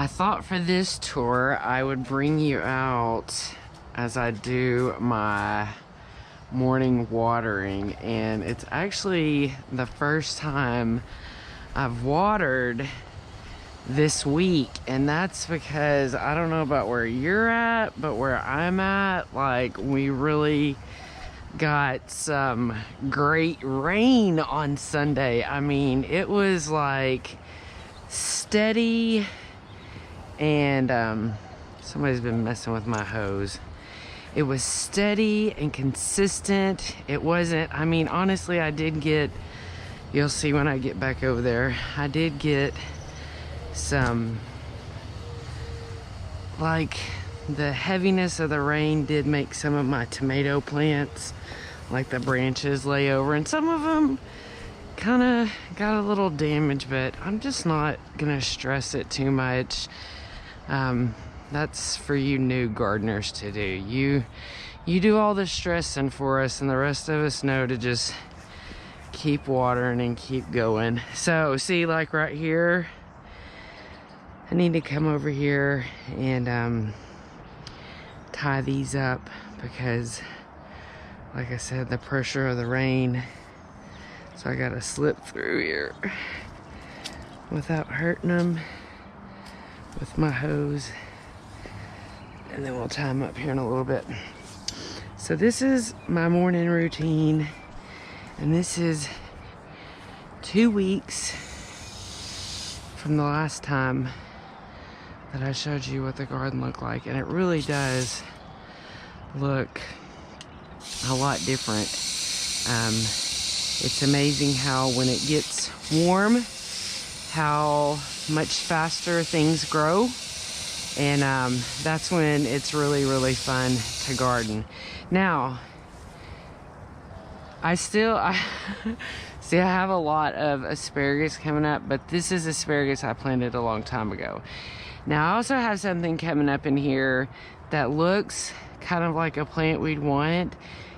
I thought for this tour I would bring you out as I do my morning watering, and it's actually the first time I've watered this week, and that's because I don't know about where you're at, but where I'm at, like, we really got some great rain on Sunday. I mean, it was like steady, and somebody's been messing with my hose. It was steady and consistent. It wasn't, I mean, honestly, I did get, you'll see when I get back over there, I did get some, like, the heaviness of the rain did make some of my tomato plants, like the branches lay over, and some of them kind of got a little damage, but I'm just not gonna stress it too much. That's for you new gardeners to do. You do all the stressing for us, and the rest of us know to just keep watering and keep going. So see, like right here, I need to come over here and tie these up, because like I said, the pressure of the rain, so I gotta slip through here without hurting them with my hose, and then we'll tie them up here in a little bit. So this is my morning routine, and this is 2 weeks from the last time that I showed you what the garden looked like, and it really does look a lot different. It's amazing how when it gets warm, how much faster things grow, and that's when it's really, really fun to garden. Now, I see, I have a lot of asparagus coming up, but this is asparagus I planted a long time ago. Now, I also have something coming up in here that looks kind of like a plant we'd want.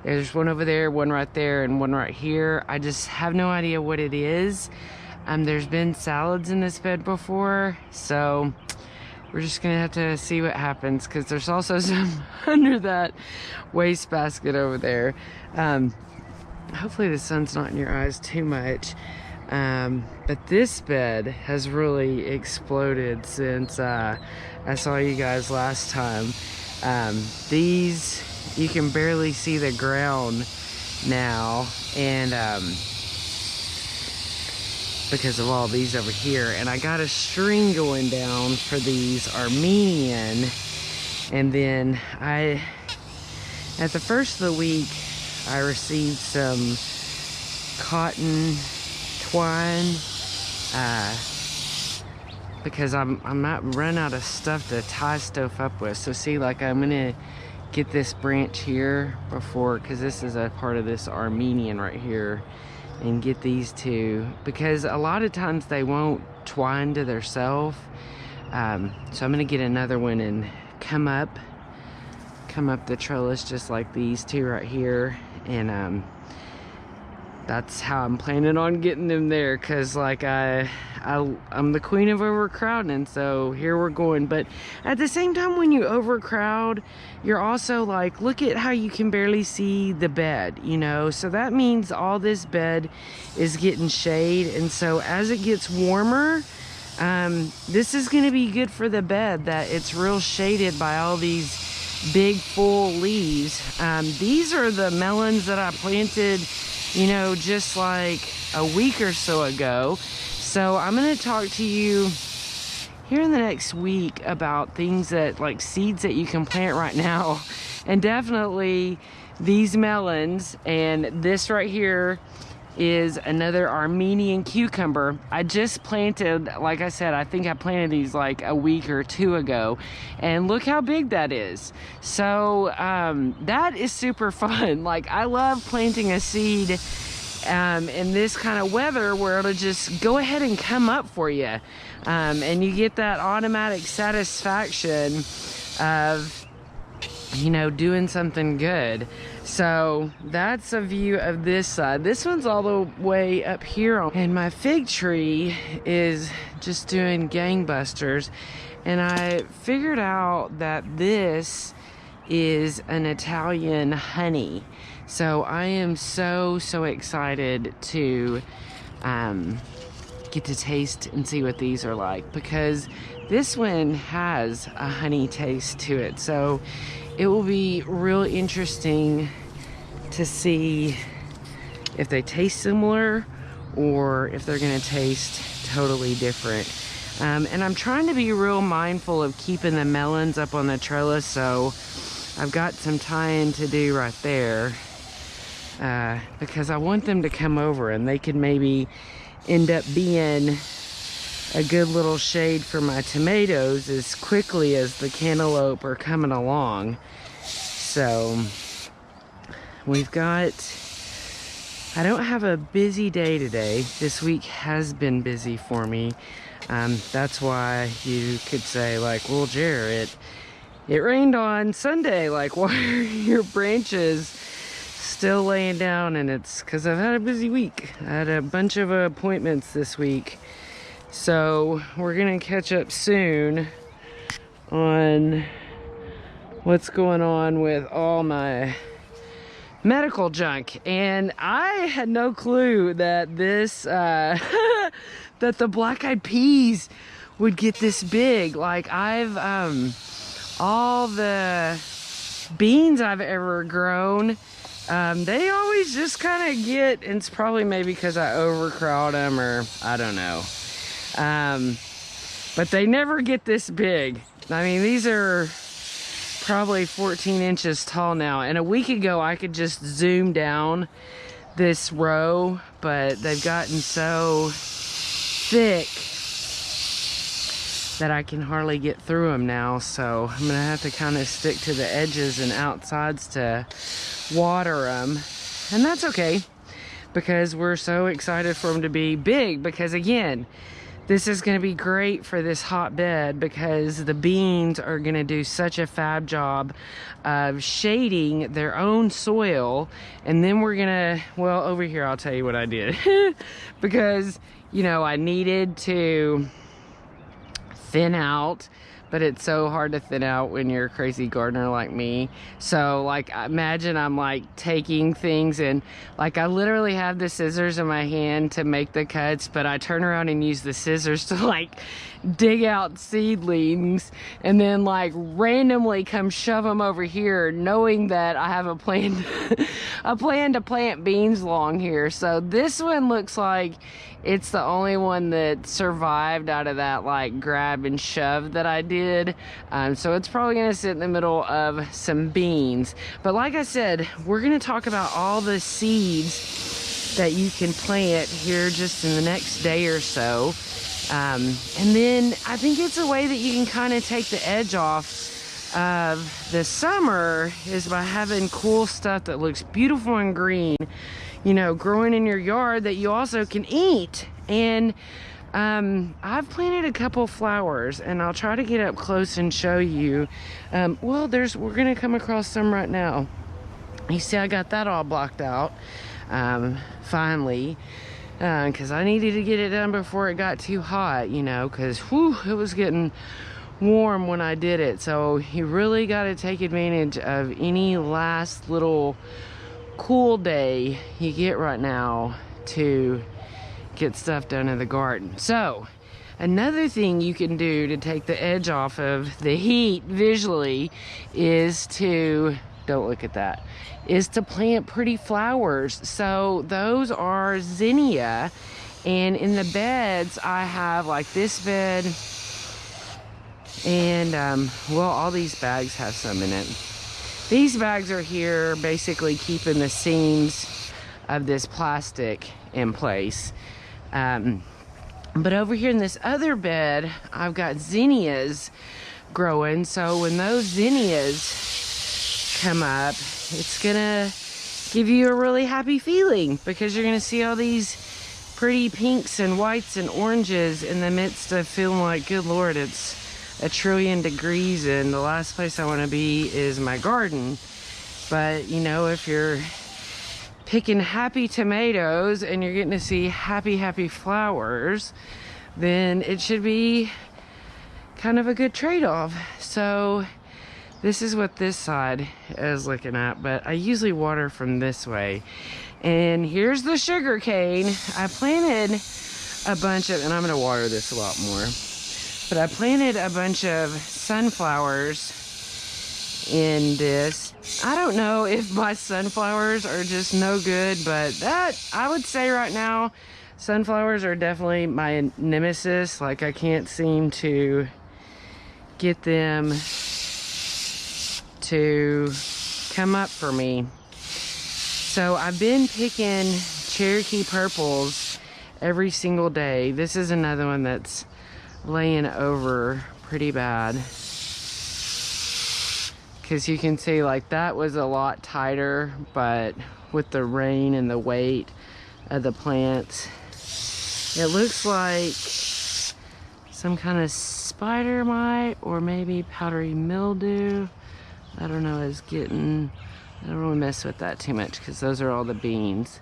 There's one over there, one right there, and one right here. I just have no idea what it is. There's been salads in this bed before, so we're just gonna have to see what happens, because there's also some under that wastebasket over there. Hopefully the sun's not in your eyes too much. But this bed has really exploded since I saw you guys last time. These, you can barely see the ground now, and because of all these over here. And I got a string going down for these Armenian, and then at the first of the week, I received some cotton twine, because I'm not run out of stuff to tie stuff up with. So see, like, I'm gonna get this branch here before, because this is a part of this Armenian right here, and get these two, because a lot of times they won't twine to their self. So I'm gonna get another one and come up the trellis just like these two right here, and that's how I'm planning on getting them there, because like I'm the queen of overcrowding, so here we're going. But at the same time, when you overcrowd, you're also like, look at how you can barely see the bed, you know? So that means all this bed is getting shade, and so as it gets warmer, this is gonna be good for the bed, that it's real shaded by all these big full leaves. These are the melons that I planted, you know, just like a week or so ago. So I'm gonna talk to you here in the next week about things that, like, seeds that you can plant right now, and definitely these melons. And this right here is another Armenian cucumber. I just planted, like I said, I think I planted these like a week or two ago, and look how big that is. So that is super fun. Like, I love planting a seed in this kind of weather, where it'll just go ahead and come up for you, and you get that automatic satisfaction of you know, doing something good. So that's a view of this side. This one's all the way up here, and my fig tree is just doing gangbusters. And I figured out that this is an Italian honey. So I am so excited to get to taste and see what these are like, because this one has a honey taste to it. So it will be real interesting to see if they taste similar or if they're gonna taste totally different. And I'm trying to be real mindful of keeping the melons up on the trellis, so I've got some tying to do right there, because I want them to come over and they could maybe end up being a good little shade for my tomatoes as quickly as the cantaloupe are coming along. So we've got, I don't have a busy day today. This week has been busy for me. That's why you could say, like, well, Jared, it rained on Sunday. Like, why are your branches still laying down? And it's because I've had a busy week. I had a bunch of appointments this week. So we're gonna catch up soon on what's going on with all my medical junk. And I had no clue that this that the black-eyed peas would get this big. Like, I've all the beans I've ever grown, they always just kind of get, and it's probably maybe because I overcrowd them, or I don't know, but they never get this big. I mean, these are probably 14 inches tall now, and a week ago I could just zoom down this row, but they've gotten so thick that I can hardly get through them now. So I'm gonna have to kind of stick to the edges and outsides to water them, and that's okay, because we're so excited for them to be big. Because again, this is gonna be great for this hotbed, because the beans are gonna do such a fab job of shading their own soil. And then we're gonna, well, over here I'll tell you what I did because, you know, I needed to thin out, but it's so hard to thin out when you're a crazy gardener like me. So, like, imagine I'm like taking things, and like I literally have the scissors in my hand to make the cuts, but I turn around and use the scissors to like dig out seedlings, and then like randomly come shove them over here, knowing that I have a plan to plant beans along here. So this one looks like it's the only one that survived out of that like grab and shove that I did. So it's probably gonna sit in the middle of some beans. But like I said, we're gonna talk about all the seeds that you can plant here just in the next day or so. And then I think it's a way that you can kind of take the edge off of the summer, is by having cool stuff that looks beautiful and green, you know, growing in your yard that you also can eat. And I've planted a couple flowers, and I'll try to get up close and show you. Well, we're gonna come across some right now. You see, I got that all blocked out finally, because I needed to get it done before it got too hot, you know, because it was getting warm when I did it. So you really got to take advantage of any last little cool day you get right now to get stuff done in the garden. So another thing you can do to take the edge off of the heat visually is to, don't look at that, is to plant pretty flowers. So those are zinnia, and in the beds I have like this bed, and well, all these bags have some in it. These bags are here basically keeping the seams of this plastic in place. But over here in this other bed, I've got zinnias growing. So when those zinnias come up, it's gonna give you a really happy feeling, because you're gonna see all these pretty pinks and whites and oranges in the midst of feeling like, good Lord, it's a trillion degrees in. The last place I want to be is my garden. But you know, if you're picking happy tomatoes and you're getting to see happy flowers, then it should be kind of a good trade-off. So this is what this side is looking at, but I usually water from this way. And here's the sugar cane. I planted a bunch of, and I'm gonna water this a lot more, but I planted a bunch of sunflowers in this. I don't know if my sunflowers are just no good, but that, I would say right now, sunflowers are definitely my nemesis. Like, I can't seem to get them to come up for me. So I've been picking Cherokee purples every single day. This is another one that's laying over pretty bad. Because you can see, like, that was a lot tighter, but with the rain and the weight of the plants, it looks like some kind of spider mite or maybe powdery mildew. I don't know, is getting, I don't really mess with that too much because those are all the beans.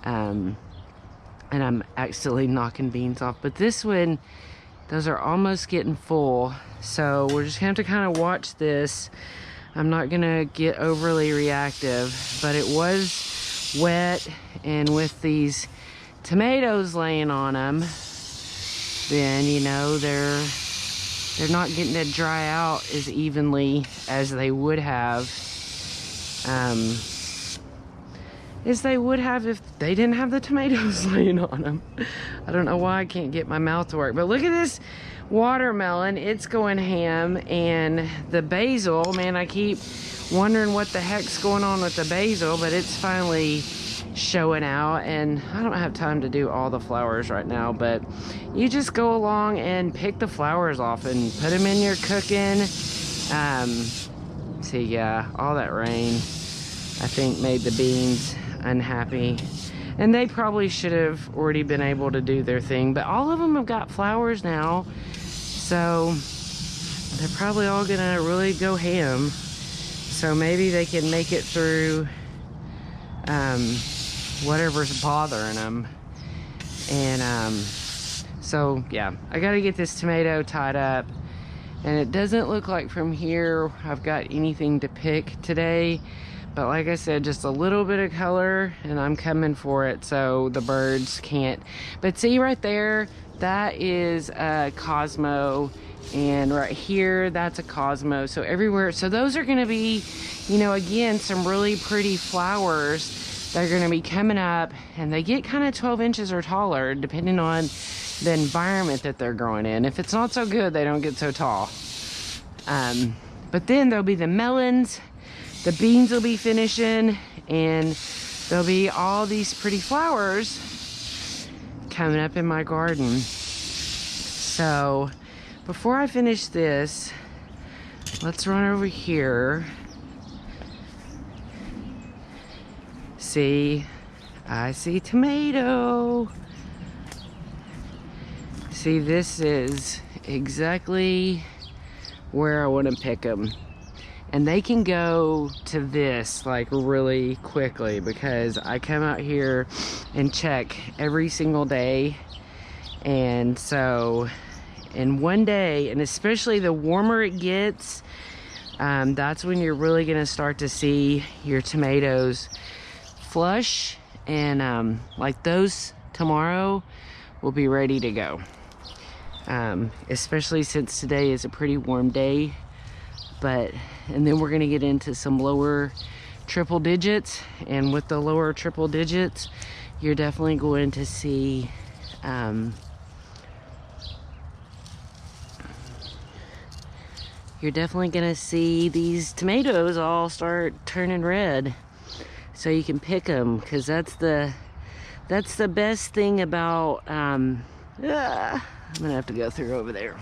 And I'm actually knocking beans off. But this one, those are almost getting full. So we're just gonna have to kind of watch this. I'm not gonna get overly reactive, but it was wet, and with these tomatoes laying on them, then you know they're not getting to dry out as evenly as they would have if they didn't have the tomatoes laying on them. I don't know why I can't get my mouth to work, but look at this watermelon. It's going ham. And the basil, man, I keep wondering what the heck's going on with the basil, but it's finally showing out. And I don't have time to do all the flowers right now, but you just go along and pick the flowers off and put them in your cooking. See, yeah, all that rain I think made the beans unhappy, and they probably should have already been able to do their thing, but all of them have got flowers now, so they're probably all gonna really go ham. So maybe they can make it through whatever's bothering them. And so yeah, I gotta get this tomato tied up, and it doesn't look like from here I've got anything to pick today. But like I said, just a little bit of color and I'm coming for it so the birds can't. But see right there, that is a Cosmo, and right here, that's a Cosmo. So everywhere, so those are gonna be, you know, again, some really pretty flowers that are gonna be coming up, and they get kind of 12 inches or taller depending on the environment that they're growing in. If it's not so good, they don't get so tall. But then there'll be the melons. The beans will be finishing, and there'll be all these pretty flowers coming up in my garden. So before I finish this, let's run over here. See, I see tomato. See, this is exactly where I want to pick them. And they can go to this like really quickly because I come out here and check every single day. And so in one day, and especially the warmer it gets, that's when you're really gonna start to see your tomatoes flush, and like those tomorrow will be ready to go. Especially since today is a pretty warm day. And then we're gonna get into some lower triple digits, and with the lower triple digits, you're definitely going to see these tomatoes all start turning red, so you can pick them, because that's the best thing about I'm gonna have to go through over there.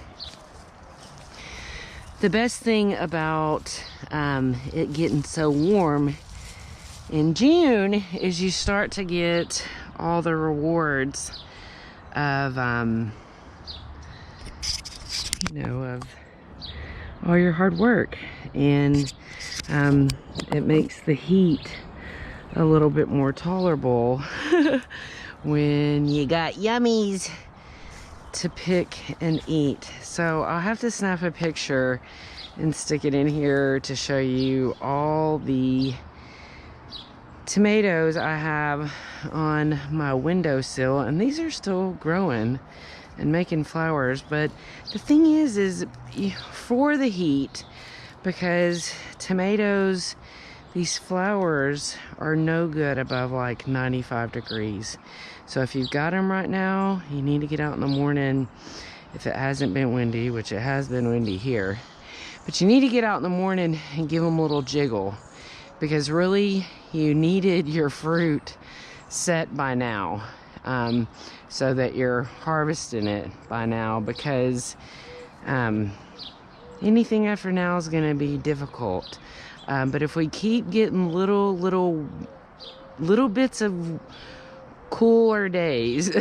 The best thing about it getting so warm in June is you start to get all the rewards of, you know, of all your hard work. And it makes the heat a little bit more tolerable when you got yummies to pick and eat. So I'll have to snap a picture and stick it in here to show you all the tomatoes I have on my windowsill, and these are still growing and making flowers. But the thing is for the heat, because tomatoes, these flowers are no good above like 95 degrees. So if you've got them right now, you need to get out in the morning if it hasn't been windy, which it has been windy here. But you need to get out in the morning and give them a little jiggle, because really you needed your fruit set by now, so that you're harvesting it by now, because anything after now is going to be difficult. But if we keep getting little bits of cooler days,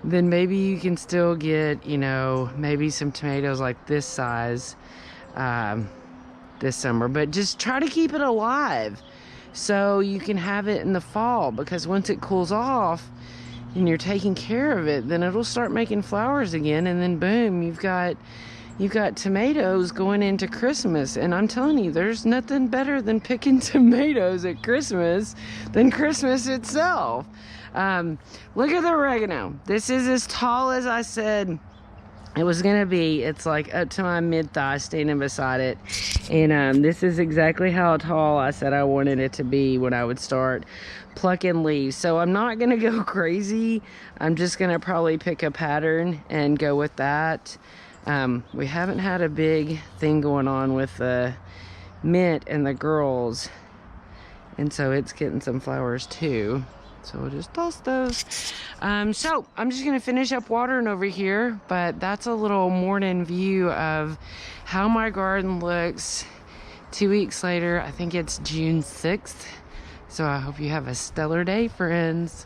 then maybe you can still get, you know, maybe some tomatoes like this size this summer. But just try to keep it alive so you can have it in the fall, because once it cools off and you're taking care of it, then it'll start making flowers again, and then boom, you've got tomatoes going into Christmas. And I'm telling you, there's nothing better than picking tomatoes at Christmas than Christmas itself. Look at the oregano. This is as tall as I said it was gonna be. It's like up to my mid-thigh standing beside it. And this is exactly how tall I said I wanted it to be when I would start plucking leaves. So I'm not gonna go crazy. I'm just gonna probably pick a pattern and go with that. We haven't had a big thing going on with the mint and the girls, and so it's getting some flowers too. So we'll just toss those. So I'm just gonna finish up watering over here, but that's a little morning view of how my garden looks 2 weeks later. I think it's June 6th. So I hope you have a stellar day, friends.